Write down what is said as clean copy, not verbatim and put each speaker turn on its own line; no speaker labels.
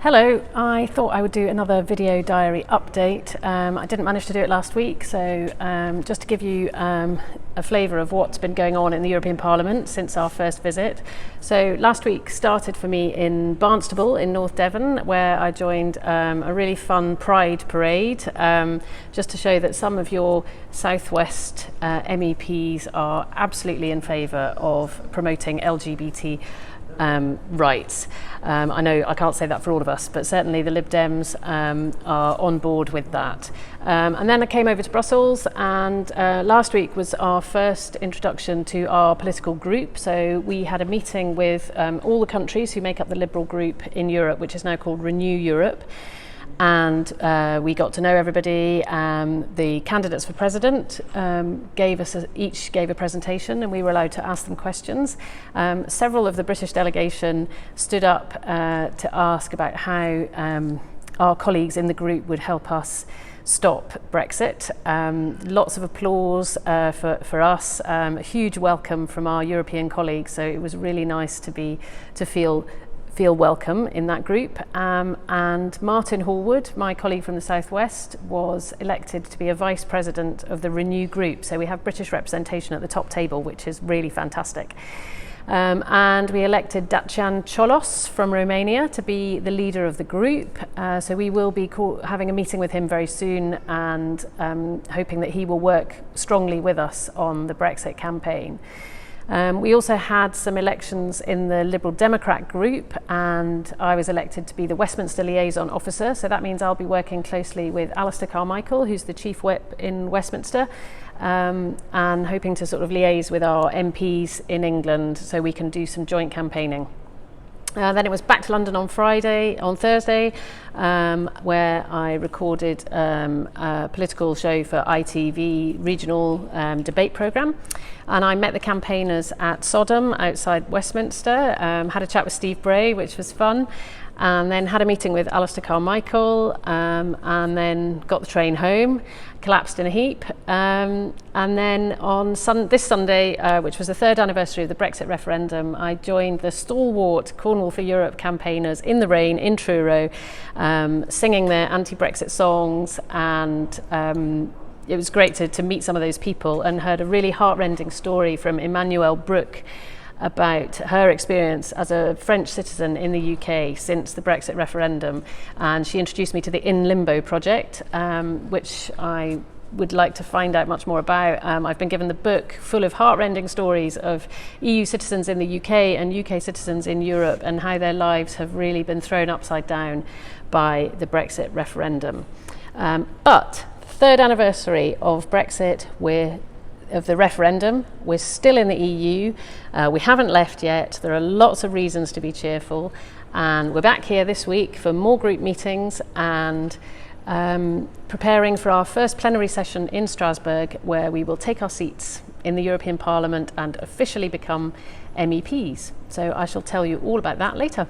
Hello, I thought I would do another video diary update. I didn't manage to do it last week, so just to give you a flavour of what's been going on in the European Parliament since our first visit. So last week started for me in Barnstaple in North Devon, where I joined a really fun Pride parade, just to show that some of your Southwest MEPs are absolutely in favour of promoting LGBT rights. I know I can't say that for all of us, but certainly the Lib Dems are on board with that. And then I came over to Brussels, and last week was our first introduction to our political group. So we had a meeting with all the countries who make up the Liberal group in Europe, which is now called Renew Europe. And we got to know everybody. The candidates for president each gave a presentation, and we were allowed to ask them questions. Several of the British delegation stood up to ask about how our colleagues in the group would help us stop Brexit. Lots of applause for us, a huge welcome from our European colleagues, so it was really nice to feel welcome in that group. And Martin Hallwood, my colleague from the Southwest, was elected to be a vice president of the Renew group. So we have British representation at the top table, which is really fantastic. And we elected Dacian Cholos from Romania to be the leader of the group. So we will be having a meeting with him very soon, and hoping that he will work strongly with us on the Brexit campaign. We also had some elections in the Liberal Democrat group, and I was elected to be the Westminster Liaison Officer. So that means I'll be working closely with Alistair Carmichael, who's the Chief Whip in Westminster, and hoping to sort of liaise with our MPs in England so we can do some joint campaigning. Then it was back to London on Thursday, where I recorded a political show for ITV regional debate programme. And I met the campaigners at Sodom outside Westminster, had a chat with Steve Bray, which was fun, and then had a meeting with Alistair Carmichael, and then got the train home, collapsed in a heap. And then on this Sunday, which was the third anniversary of the Brexit referendum, I joined the stalwart Cornwall for Europe campaigners in the rain in Truro, singing their anti-Brexit songs, and it was great to meet some of those people, and heard a really heartrending story from Emmanuelle Brooke about her experience as a French citizen in the UK since the Brexit referendum. And she introduced me to the In Limbo project, which I would like to find out much more about. I've been given the book full of heartrending stories of EU citizens in the UK and UK citizens in Europe, and how their lives have really been thrown upside down by the Brexit referendum. But third anniversary of Brexit, of the referendum, we're still in the EU, we haven't left yet, there are lots of reasons to be cheerful, and we're back here this week for more group meetings and preparing for our first plenary session in Strasbourg, where we will take our seats in the European Parliament and officially become MEPs. So I shall tell you all about that later.